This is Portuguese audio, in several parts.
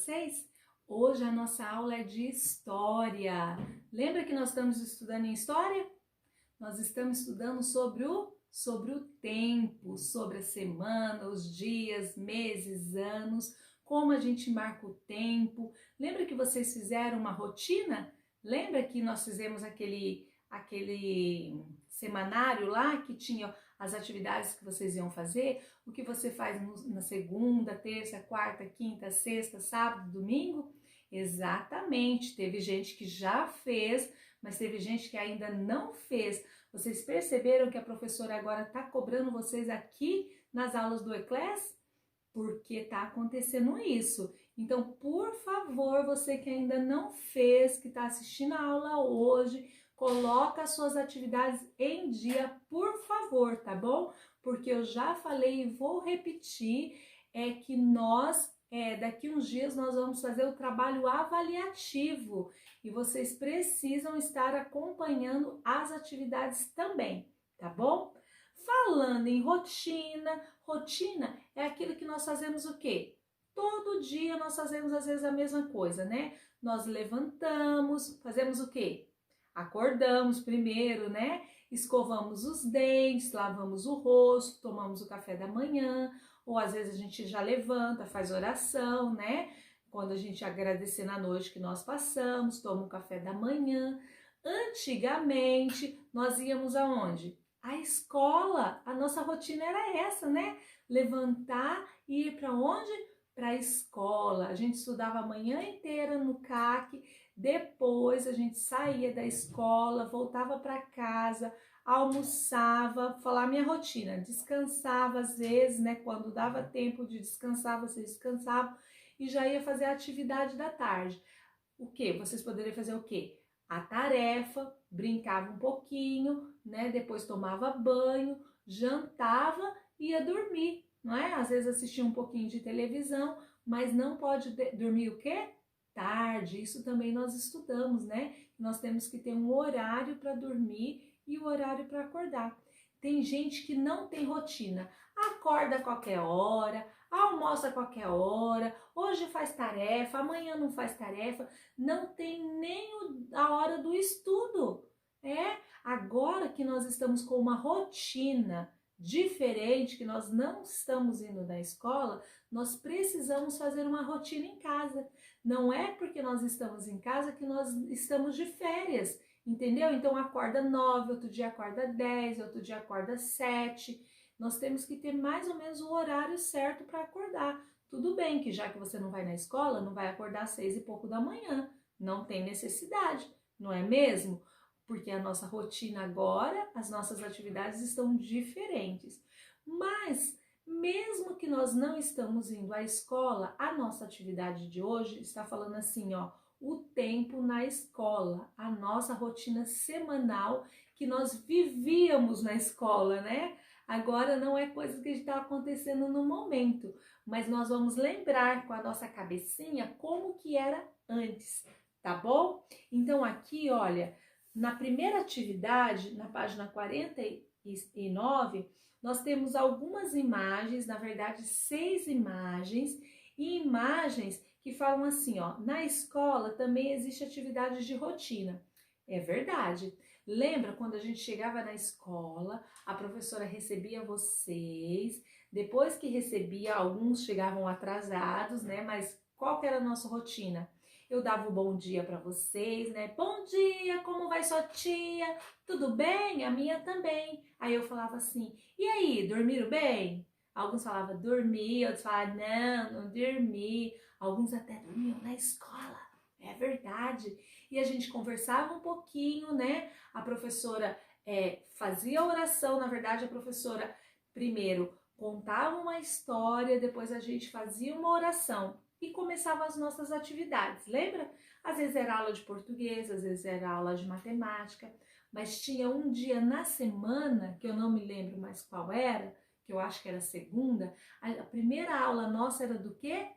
vocês? Hoje a nossa aula é de história. Lembra que nós estamos estudando em história? Nós estamos estudando sobre o tempo, sobre a semana, os dias, meses, anos, como a gente marca o tempo. Lembra que vocês fizeram uma rotina? Lembra que nós fizemos aquele semanário lá que tinha as atividades que vocês iam fazer? O que você faz na segunda, terça, quarta, quinta, sexta, sábado, domingo? Exatamente, teve gente que já fez, mas teve gente que ainda não fez. Vocês perceberam que a professora agora está cobrando vocês aqui nas aulas do E-Class? Porque está acontecendo isso. Então, por favor, você que ainda não fez, que está assistindo a aula hoje, coloca as suas atividades em dia, por favor, tá bom? Porque eu já falei e vou repetir, é que daqui uns dias nós vamos fazer o trabalho avaliativo e vocês precisam estar acompanhando as atividades também, tá bom? Falando em rotina, rotina é aquilo que nós fazemos o quê? Todo dia nós fazemos às vezes a mesma coisa, né? Nós levantamos, fazemos o quê? Acordamos primeiro, né? Escovamos os dentes, lavamos o rosto, tomamos o café da manhã, ou às vezes a gente já levanta, faz oração, né? Quando a gente agradecer na noite que nós passamos, toma o café da manhã. Antigamente, nós íamos aonde? A escola. A nossa rotina era essa, né? Levantar e ir para onde? Para a escola. A gente estudava a manhã inteira no CAC, depois a gente saía da escola, voltava para casa, almoçava, falar minha rotina, descansava às vezes, né? Quando dava tempo de descansar, vocês descansavam e já ia fazer a atividade da tarde. O que? Vocês poderiam fazer o quê? A tarefa, brincava um pouquinho, né? Depois tomava banho, jantava e ia dormir, não é? Às vezes assistia um pouquinho de televisão, mas não pode dormir o quê? Tarde. Isso também nós estudamos, né? Nós temos que ter um horário para dormir e o horário para acordar. Tem gente que não tem rotina, acorda a qualquer hora, almoça a qualquer hora, hoje faz tarefa, amanhã não faz tarefa, não tem nem a hora do estudo. Agora que nós estamos com uma rotina diferente, que nós não estamos indo na escola, nós precisamos fazer uma rotina em casa. Não é porque nós estamos em casa que nós estamos de férias, entendeu? Então acorda 9, outro dia acorda 10, outro dia acorda 7. Nós temos que ter mais ou menos o horário certo para acordar. Tudo bem que já que você não vai na escola, não vai acordar às 6 e pouco da manhã. Não tem necessidade, não é mesmo? Porque a nossa rotina agora, as nossas atividades estão diferentes. Mas, mesmo que nós não estamos indo à escola, a nossa atividade de hoje está falando assim, ó, o tempo na escola, a nossa rotina semanal que nós vivíamos na escola, né? Agora não é coisa que está acontecendo no momento, mas nós vamos lembrar com a nossa cabecinha como que era antes, tá bom? Então aqui, olha, na primeira atividade, na página 49, nós temos algumas imagens, na verdade 6 imagens, e imagens que falam assim, ó, na escola também existe atividade de rotina. É verdade. Lembra quando a gente chegava na escola, a professora recebia vocês, depois que recebia, alguns chegavam atrasados, né? Mas qual que era a nossa rotina? Eu dava o bom dia para vocês, né? Bom dia, como vai sua tia? Tudo bem? A minha também. Aí eu falava assim, e aí, dormiram bem? Alguns falavam dormi, outros falavam não dormi. Alguns até dormiam na escola, é verdade. E a gente conversava um pouquinho, né? A professora fazia a oração, na verdade a professora primeiro contava uma história, depois a gente fazia uma oração e começava as nossas atividades, lembra? Às vezes era aula de português, às vezes era aula de matemática, mas tinha um dia na semana, que eu não me lembro mais qual era, que eu acho que era segunda, a primeira aula nossa era do quê?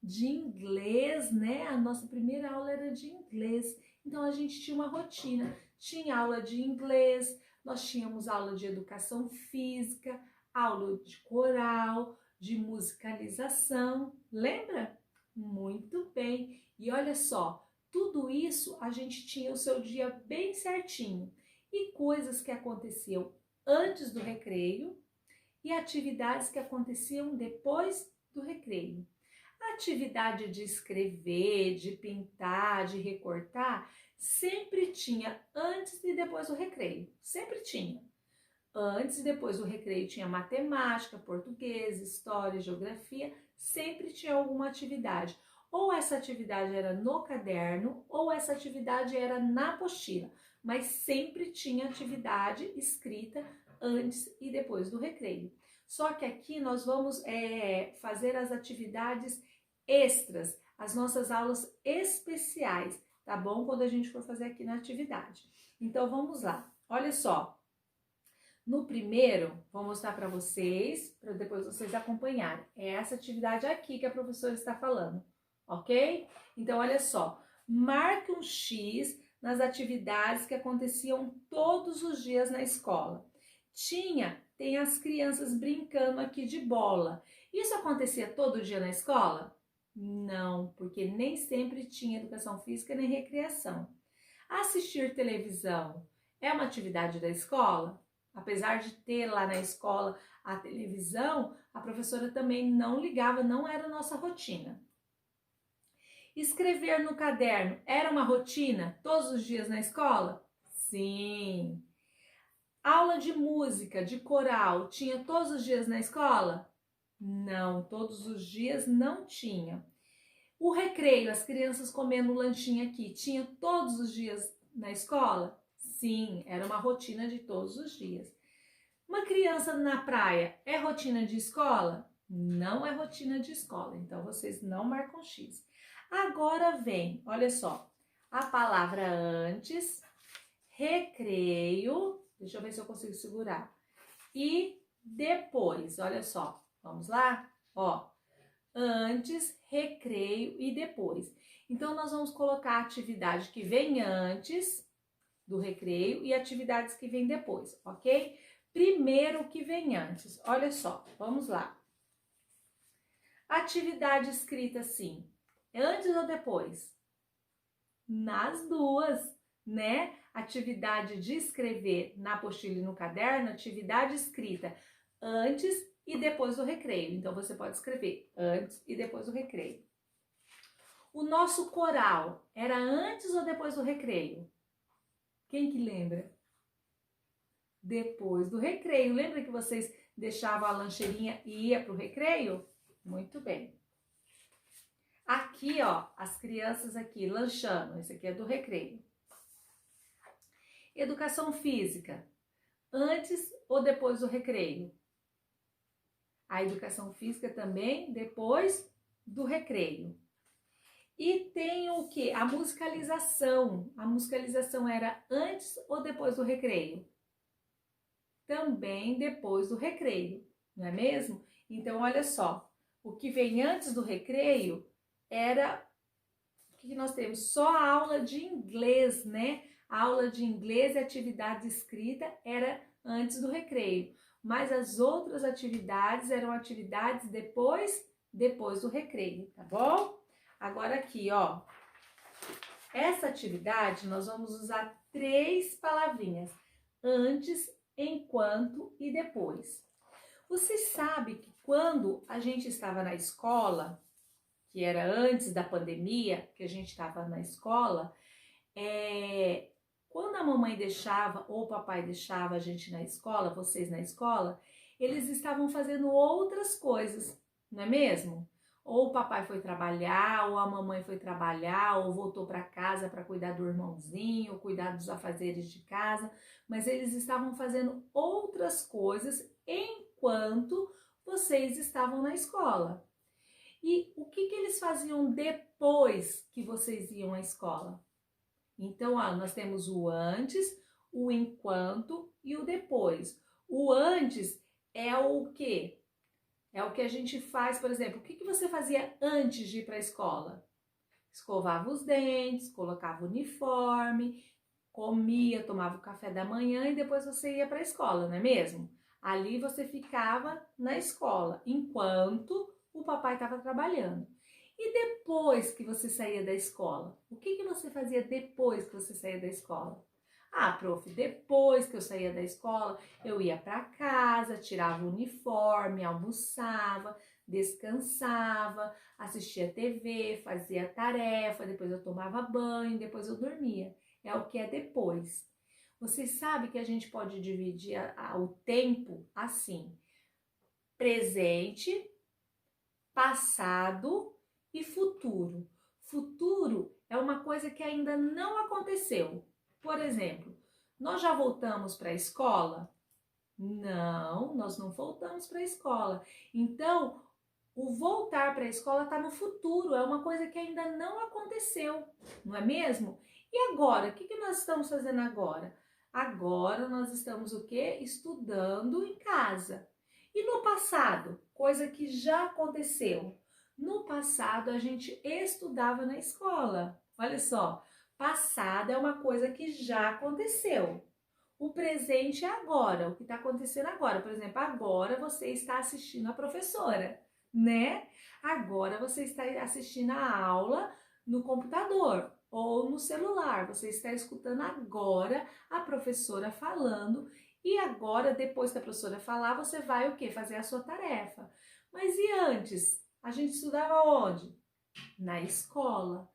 De inglês, né? A nossa primeira aula era de inglês. Então a gente tinha uma rotina. Tinha aula de inglês, nós tínhamos aula de educação física, aula de coral, de musicalização. Lembra? Muito bem. E olha só, tudo isso a gente tinha o seu dia bem certinho. E coisas que aconteciam antes do recreio e atividades que aconteciam depois do recreio. A atividade de escrever, de pintar, de recortar, sempre tinha antes e depois do recreio. Sempre tinha. Antes e depois do recreio tinha matemática, português, história, geografia, sempre tinha alguma atividade. Ou essa atividade era no caderno, ou essa atividade era na apostila, mas sempre tinha atividade escrita antes e depois do recreio. Só que aqui nós vamos fazer as atividades extras, as nossas aulas especiais, tá bom? Quando a gente for fazer aqui na atividade. Então vamos lá, olha só. No primeiro, vou mostrar para vocês, para depois vocês acompanharem. É essa atividade aqui que a professora está falando, ok? Então, olha só. Marque um X nas atividades que aconteciam todos os dias na escola. Tem as crianças brincando aqui de bola. Isso acontecia todo dia na escola? Não, porque nem sempre tinha educação física nem recreação. Assistir televisão é uma atividade da escola? Apesar de ter lá na escola a televisão, a professora também não ligava, não era a nossa rotina. Escrever no caderno era uma rotina todos os dias na escola? Sim. Aula de música, de coral, tinha todos os dias na escola? Não, todos os dias não tinha. O recreio, as crianças comendo lanchinho aqui, tinha todos os dias na escola? Sim, era uma rotina de todos os dias. Uma criança na praia é rotina de escola? Não é rotina de escola, então vocês não marcam X. Agora vem, olha só, a palavra antes, recreio, deixa eu ver se eu consigo segurar, e depois, olha só, vamos lá? Ó, antes, recreio e depois. Então, nós vamos colocar a atividade que vem antes do recreio e atividades que vêm depois, ok? Primeiro o que vem antes, olha só, vamos lá. Atividade escrita assim, antes ou depois? Nas duas, né? Atividade de escrever na apostila e no caderno, atividade escrita antes e depois do recreio. Então, você pode escrever antes e depois do recreio. O nosso coral era antes ou depois do recreio? Quem que lembra? Depois do recreio. Lembra que vocês deixavam a lancheirinha e ia para o recreio? Muito bem. Aqui, ó, as crianças aqui lanchando. Esse aqui é do recreio. Educação física. Antes ou depois do recreio? A educação física também depois do recreio. E tem o que? A musicalização. A musicalização era antes ou depois do recreio? Também depois do recreio, não é mesmo? Então, olha só, o que vem antes do recreio era, o que nós temos? Só a aula de inglês, né? A aula de inglês e atividade escrita era antes do recreio, mas as outras atividades eram atividades depois do recreio, tá bom? Agora aqui, ó, essa atividade nós vamos usar 3 palavrinhas, antes, enquanto e depois. Você sabe que quando a gente estava na escola, que era antes da pandemia, que a gente estava na escola, quando a mamãe deixava ou o papai deixava a gente na escola, vocês na escola, eles estavam fazendo outras coisas, não é mesmo? Ou o papai foi trabalhar, ou a mamãe foi trabalhar, ou voltou para casa para cuidar do irmãozinho, cuidar dos afazeres de casa, mas eles estavam fazendo outras coisas enquanto vocês estavam na escola. E o que eles faziam depois que vocês iam à escola? Então, ó, nós temos o antes, o enquanto e o depois. O antes é o quê? É o que a gente faz, por exemplo, o que você fazia antes de ir para a escola? Escovava os dentes, colocava o uniforme, comia, tomava o café da manhã e depois você ia para a escola, não é mesmo? Ali você ficava na escola, enquanto o papai estava trabalhando. E depois que você saía da escola? O que você fazia depois que você saía da escola? Ah, prof, depois que eu saía da escola, eu ia para casa, tirava o uniforme, almoçava, descansava, assistia TV, fazia tarefa, depois eu tomava banho, depois eu dormia. É o que é depois. Você sabe que a gente pode dividir o tempo assim: presente, passado e futuro. Futuro é uma coisa que ainda não aconteceu. Por exemplo, nós já voltamos para a escola? Não, nós não voltamos para a escola. Então, o voltar para a escola está no futuro, é uma coisa que ainda não aconteceu, não é mesmo? E agora, o que nós estamos fazendo agora? Agora nós estamos o quê? Estudando em casa. E no passado, coisa que já aconteceu. No passado a gente estudava na escola. Olha só, passado é uma coisa que já aconteceu. O presente é agora, o que está acontecendo agora. Por exemplo, agora você está assistindo a professora, né? Agora você está assistindo a aula no computador ou no celular. Você está escutando agora a professora falando e agora, depois que a professora falar, você vai o quê? Fazer a sua tarefa. Mas e antes? A gente estudava onde? Na escola.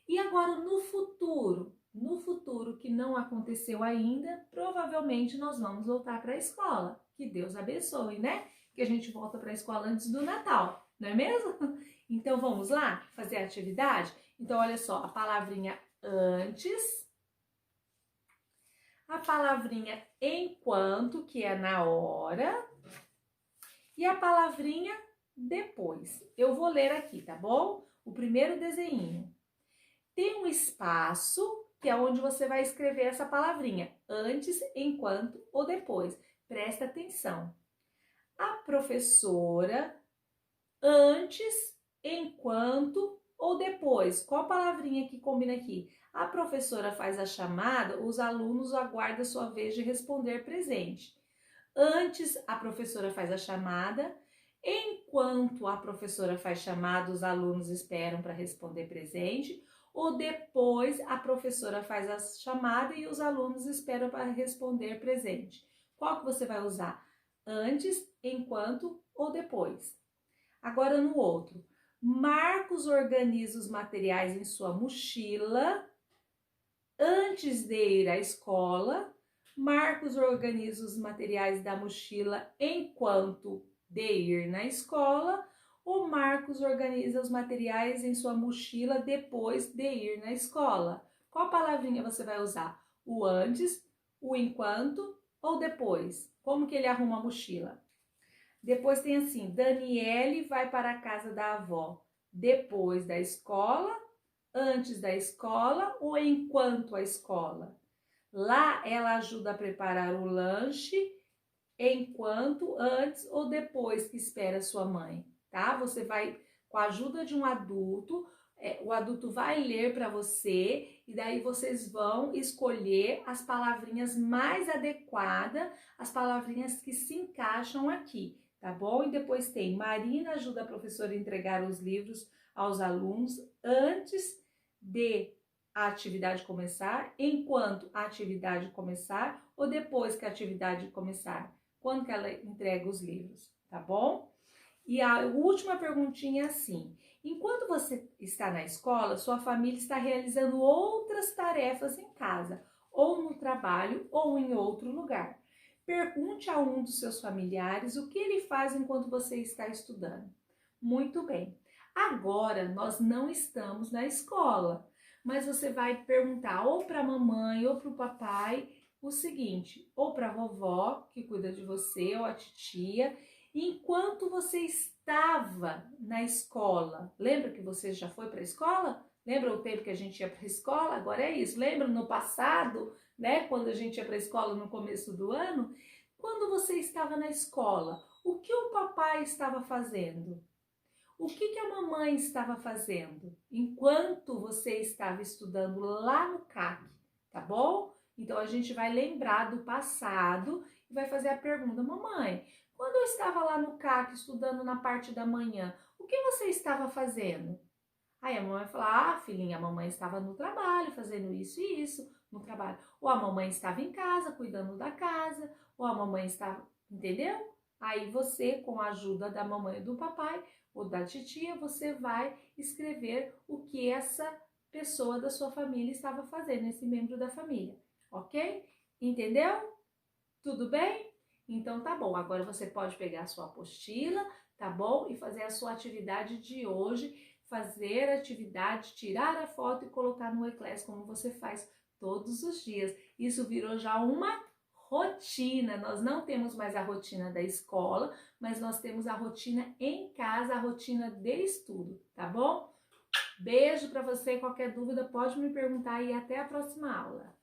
E agora no futuro? No futuro que não aconteceu ainda, provavelmente nós vamos voltar para a escola. Que Deus abençoe, né? Que a gente volta para a escola antes do Natal, não é mesmo? Então vamos lá fazer a atividade? Então olha só, a palavrinha antes, a palavrinha enquanto, que é na hora, e a palavrinha depois. Eu vou ler aqui, tá bom? O primeiro desenho. Tem um espaço que é onde você vai escrever essa palavrinha, antes, enquanto ou depois. Presta atenção. A professora, antes, enquanto ou depois. Qual palavrinha que combina aqui? A professora faz a chamada, os alunos aguardam sua vez de responder presente. Antes, a professora faz a chamada. Enquanto a professora faz chamada, os alunos esperam para responder presente. Ou depois a professora faz a chamada e os alunos esperam para responder presente. Qual que você vai usar? Antes, enquanto ou depois? Agora no outro. Marcos organiza os materiais em sua mochila antes de ir à escola. Marcos organiza os materiais da mochila enquanto de ir na escola. O Marcos organiza os materiais em sua mochila depois de ir na escola. Qual palavrinha você vai usar? O antes, o enquanto ou depois? Como que ele arruma a mochila? Depois tem assim, Daniele vai para a casa da avó depois da escola, antes da escola ou enquanto a escola? Lá ela ajuda a preparar o lanche enquanto, antes ou depois que espera sua mãe. Tá? Você vai, com a ajuda de um adulto, o adulto vai ler para você e daí vocês vão escolher as palavrinhas mais adequadas, as palavrinhas que se encaixam aqui, tá bom? E depois tem Marina ajuda a professora a entregar os livros aos alunos antes de a atividade começar, enquanto a atividade começar ou depois que a atividade começar, quando que ela entrega os livros, tá bom? E a última perguntinha é assim: enquanto você está na escola, sua família está realizando outras tarefas em casa, ou no trabalho, ou em outro lugar. Pergunte a um dos seus familiares o que ele faz enquanto você está estudando. Muito bem. Agora nós não estamos na escola, mas você vai perguntar ou para a mamãe ou para o papai o seguinte, ou para a vovó que cuida de você, ou a titia, enquanto você estava na escola. Lembra que você já foi para a escola? Lembra o tempo que a gente ia para a escola? Agora é isso. Lembra no passado, né, quando a gente ia para a escola no começo do ano? Quando você estava na escola, o que o papai estava fazendo? O que a mamãe estava fazendo enquanto você estava estudando lá no CAC, tá bom? Então a gente vai lembrar do passado e vai fazer a pergunta: mamãe, quando eu estava lá no CAC estudando na parte da manhã, o que você estava fazendo? Aí a mamãe vai falar, ah, filhinha, a mamãe estava no trabalho, fazendo isso e isso no trabalho. Ou a mamãe estava em casa, cuidando da casa, ou a mamãe estava, entendeu? Aí você, com a ajuda da mamãe e do papai, ou da titia, você vai escrever o que essa pessoa da sua família estava fazendo, esse membro da família, ok? Entendeu? Tudo bem? Então tá bom, agora você pode pegar a sua apostila, tá bom? E fazer a sua atividade de hoje, fazer a atividade, tirar a foto e colocar no Eclass como você faz todos os dias. Isso virou já uma rotina, nós não temos mais a rotina da escola, mas nós temos a rotina em casa, a rotina de estudo, tá bom? Beijo para você, qualquer dúvida pode me perguntar e até a próxima aula.